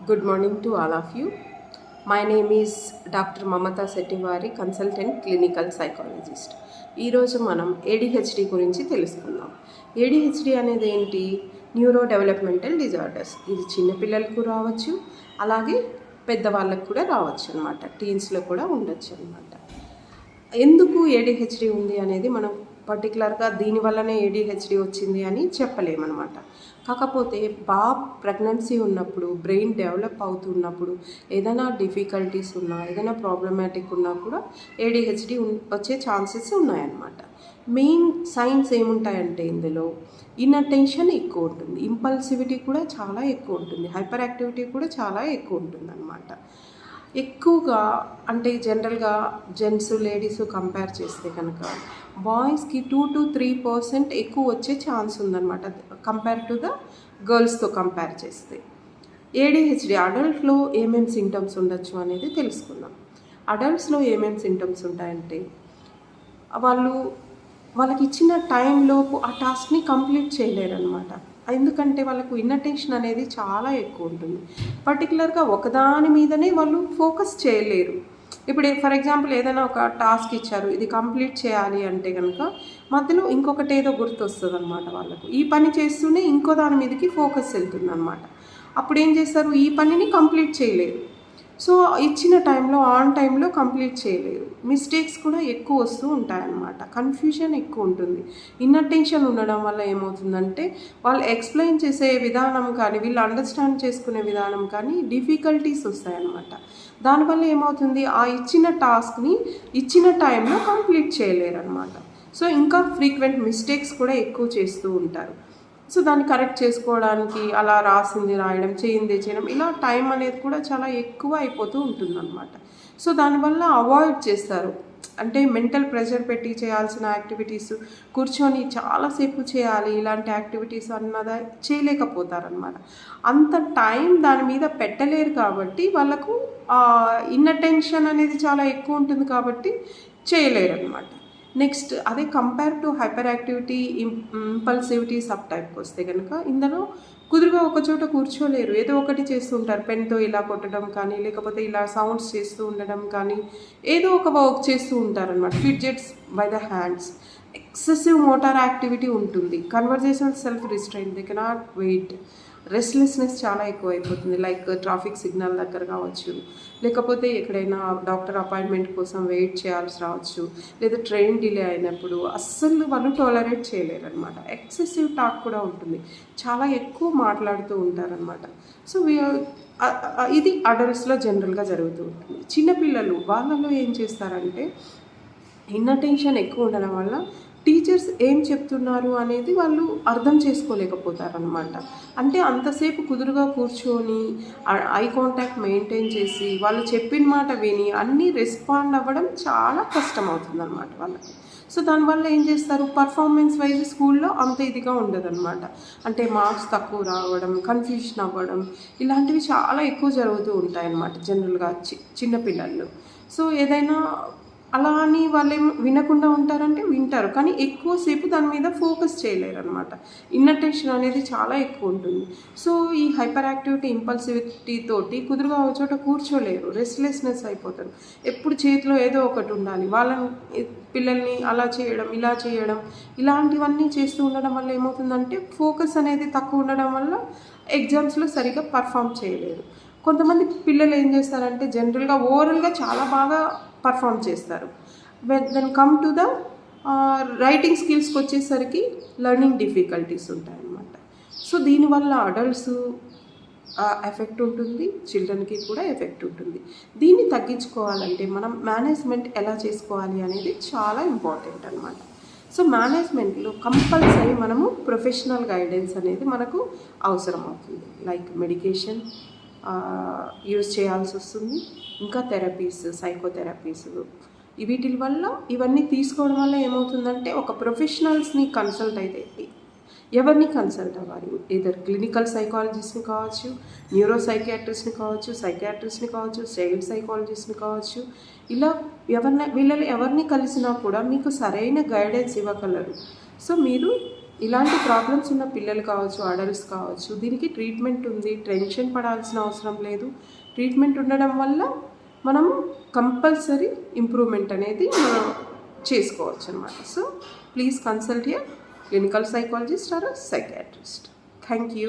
Good morning to all of you. My name is doctor Mamata Shettivari consultant clinical psychologist. ఈరోజు మనం ADHD గురించి తెలుసుకుందాం. ADHD అనేది ఏంటి? Neuro developmental disorders. ఇది చిన్నపిల్లలకు రావచ్చు, అలాగే పెద్దవాళ్ళకు కూడా రావచ్చు అనమాట. టీన్స్లో కూడా ఉండొచ్చు అనమాట. ఎందుకు ఏడిహెచ్డి ఉంది అనేది మనం పర్టికులర్గా దీనివల్లనే ఏడిహెచ్డి వచ్చింది అని చెప్పలేమన్నమాట. కాకపోతే ప్రెగ్నెన్సీ ఉన్నప్పుడు, బ్రెయిన్ డెవలప్ అవుతున్నప్పుడు ఏదైనా డిఫికల్టీస్ ఉన్నా, ఏదైనా ప్రాబ్లమాటిక్ ఉన్నా కూడా ఏడిహెచ్డి వచ్చే ఛాన్సెస్ ఉన్నాయన్నమాట. మెయిన్ సైన్స్ ఏముంటాయంటే ఇందులో ఇన్అటెన్షన్ ఎక్కువ ఉంటుంది, ఇంపల్సివిటీ కూడా చాలా ఎక్కువ ఉంటుంది, హైపర్ యాక్టివిటీ కూడా చాలా ఎక్కువ ఉంటుంది అన్నమాట. ఎక్కువగా అంటే జనరల్గా జెంట్స్ లేడీస్ కంపేర్ చేస్తే కనుక బాయ్స్కి 2 to 3% ఎక్కువ వచ్చే ఛాన్స్ ఉందన్నమాట కంపేర్ టు ద గర్ల్స్తో కంపేర్ చేస్తే. ఏడిహెచ్డి అడల్ట్లో ఏమేమి సింటమ్స్ ఉండొచ్చు అనేది తెలుసుకుందాం. అడల్ట్స్లో ఏమేమి సింటమ్స్ ఉంటాయంటే వాళ్ళకి ఇచ్చిన టైంలోపు ఆ టాస్క్ని కంప్లీట్ చేయలేరు అనమాట. ఎందుకంటే వాళ్ళకు ఇన్అటెన్షన్ అనేది చాలా ఎక్కువ ఉంటుంది. పర్టికులర్గా ఒకదాని మీదనే వాళ్ళు ఫోకస్ చేయలేరు. ఇప్పుడు ఫర్ ఎగ్జాంపుల్ ఏదైనా ఒక టాస్క్ ఇచ్చారు, ఇది కంప్లీట్ చేయాలి అంటే కనుక మధ్యలో ఇంకొకటి ఏదో గుర్తొస్తుంది అనమాట వాళ్ళకు. ఈ పని చేస్తూనే ఇంకో దాని మీదకి ఫోకస్ వెళ్తుంది అనమాట. అప్పుడు ఏం చేస్తారు? ఈ పనిని కంప్లీట్ చేయలేరు. సో ఇచ్చిన టైంలో ఆన్ టైంలో కంప్లీట్ చేయలేరు. మిస్టేక్స్ కూడా ఎక్కువ వస్తూ ఉంటాయన్నమాట. కన్ఫ్యూజన్ ఎక్కువ ఉంటుంది. ఇన్అటెన్షన్ ఉండడం వల్ల ఏమవుతుందంటే వాళ్ళు ఎక్స్ప్లెయిన్ చేసే విధానం కానీ, వీళ్ళు అండర్స్టాండ్ చేసుకునే విధానం కానీ డిఫికల్టీస్ వస్తాయన్నమాట. దానివల్ల ఏమవుతుంది? ఆ ఇచ్చిన టాస్క్ని ఇచ్చిన టైంలో కంప్లీట్ చేయలేరు అనమాట. సో ఇంకా ఫ్రీక్వెంట్ మిస్టేక్స్ కూడా ఎక్కువ చేస్తూ ఉంటారు. సో దాన్ని కరెక్ట్ చేసుకోవడానికి అలా రాసింది రాయడం, చేయింది చేయడం, ఇలా టైం అనేది కూడా చాలా ఎక్కువ అయిపోతూ ఉంటుందన్నమాట. సో దానివల్ల అవాయిడ్ చేస్తారు. అంటే మెంటల్ ప్రెషర్ పెట్టి చేయాల్సిన యాక్టివిటీస్ కూర్చొని చాలాసేపు చేయాలి ఇలాంటి యాక్టివిటీస్ అన్నదా చేయలేకపోతారనమాట. అంత టైం దాని మీద పెట్టలేరు కాబట్టి వాళ్ళకు ఇన్అటెన్షన్ అనేది చాలా ఎక్కువ ఉంటుంది కాబట్టి చేయలేరు అనమాట. నెక్స్ట్ అదే compare to hyperactivity, impulsivity సబ్ టైప్కి వస్తే కనుక ఇందులో కుదురుగా ఒకచోట కూర్చోలేరు. ఏదో ఒకటి చేస్తూ ఉంటారు. పెన్తో ఇలా కొట్టడం కానీ, లేకపోతే ఇలా సౌండ్స్ చేస్తూ ఉండడం కానీ, ఏదో ఒక వర్క్ చేస్తూ ఉంటారనమాట. Fidgets by the hands, excessive motor activity ఉంటుంది, conversational self restrain, they cannot wait, restlessness చాలా ఎక్కువ అయిపోతుంది. లైక్ ట్రాఫిక్ సిగ్నల్ దగ్గర కావచ్చు, లేకపోతే ఎక్కడైనా డాక్టర్ అపాయింట్మెంట్ కోసం వెయిట్ చేయాల్సి రావచ్చు, లేదా ట్రైన్ డిలే అయినప్పుడు అస్సలు వాళ్ళు టాలరేట్ చేయలేరు అనమాట. ఎక్సెసివ్ టాక్ కూడా ఉంటుంది, చాలా ఎక్కువ మాట్లాడుతూ ఉంటారనమాట. సో ఇది అడల్ట్స్లో జనరల్గా జరుగుతూ ఉంటుంది. చిన్నపిల్లలు వాళ్ళలో ఏం చేస్తారంటే ఇన్అటెన్షన్ ఎక్కువ ఉండడం వల్ల టీచర్స్ ఏం చెప్తున్నారు అనేది వాళ్ళు అర్థం చేసుకోలేకపోతారనమాట. అంటే అంతసేపు కుదురుగా కూర్చొని ఐ కాంటాక్ట్ మెయింటైన్ చేసి వాళ్ళు చెప్పిన మాట విని అన్నీ రెస్పాండ్ అవ్వడం చాలా కష్టం అవుతుందన్నమాట వాళ్ళకి. సో దానివల్ల ఏం చేస్తారు? పర్ఫార్మెన్స్ వైజ్ స్కూల్లో అంత ఇదిగా ఉండదన్నమాట. అంటే మార్క్స్ తక్కువ రావడం, కన్ఫ్యూషన్ అవ్వడం, ఇలాంటివి చాలా ఎక్కువ జరుగుతూ ఉంటాయన్నమాట జనరల్గా చిన్నపిల్లల్లో. సో ఏదైనా అలా అని వాళ్ళేం వినకుండా ఉంటారంటే వింటారు, కానీ ఎక్కువసేపు దాని మీద ఫోకస్ చేయలేరు అనమాట. ఇన్అటెన్షన్ అనేది చాలా ఎక్కువ ఉంటుంది. సో ఈ హైపర్ యాక్టివిటీ, ఇంపల్సివిటీ తోటి కుదురుగా ఒక చోట కూర్చోలేరు, రెస్ట్లెస్నెస్ అయిపోతారు. ఎప్పుడు చేతిలో ఏదో ఒకటి ఉండాలి. పిల్లల్ని అలా చేయడం, ఇలా చేయడం, ఇలాంటివన్నీ చేస్తూ ఉండడం వల్ల ఏమవుతుందంటే ఫోకస్ అనేది తక్కువ ఉండడం వల్ల ఎగ్జామ్స్లో సరిగ్గా పర్ఫామ్ చేయలేరు. కొంతమంది పిల్లలు ఏం చేస్తారంటే జనరల్గా ఓవరాల్గా చాలా బాగా పర్ఫామ్ చేస్తారు. Then come to the writing స్కిల్స్కి వచ్చేసరికి లెర్నింగ్ డిఫికల్టీస్ ఉంటాయన్నమాట. సో దీనివల్ల అడల్ట్స్ ఎఫెక్ట్ ఉంటుంది, చిల్డ్రన్కి కూడా ఎఫెక్ట్ ఉంటుంది. దీన్ని తగ్గించుకోవాలంటే మనం మేనేజ్మెంట్ ఎలా చేసుకోవాలి అనేది చాలా ఇంపార్టెంట్ అనమాట. సో మేనేజ్మెంట్లో కంపల్సరీ మనము ప్రొఫెషనల్ గైడెన్స్ అనేది మనకు అవసరం అవుతుంది. లైక్ మెడికేషన్ యూజ్ చేయాల్సి వస్తుంది, ఇంకా థెరపీస్, సైకోథెరపీస్, వీటి వల్ల ఇవన్నీ తీసుకోవడం వల్ల ఏమవుతుందంటే ఒక ప్రొఫెషనల్స్ని కన్సల్ట్ అయితే ఎవరిని కన్సల్ట్ అవ్వాలి? ఏదర్ క్లినికల్ సైకాలజిస్ట్ని కావచ్చు, న్యూరో సైకియాట్రిస్ట్ని కావచ్చు, సైకియాట్రిస్ట్ని కావచ్చు, చైల్డ్ సైకాలజిస్ట్ని కావచ్చు. ఇలా వీళ్ళని ఎవరిని కలిసినా కూడా మీకు సరైన గైడెన్స్ ఇవ్వగలరు. సో మీరు ఇలాంటి ప్రాబ్లమ్స్ ఉన్న పిల్లలు కావచ్చు, అడల్ట్స్ కావచ్చు, దీనికి ట్రీట్మెంట్ ఉంది. టెన్షన్ పడాల్సిన అవసరం లేదు. ట్రీట్మెంట్ ఉండడం వల్ల మనం కంపల్సరీ ఇంప్రూవ్మెంట్ అనేది మనం చేసుకోవచ్చు అనమాట. So please consult your clinical psychologist or psychiatrist. Thank you.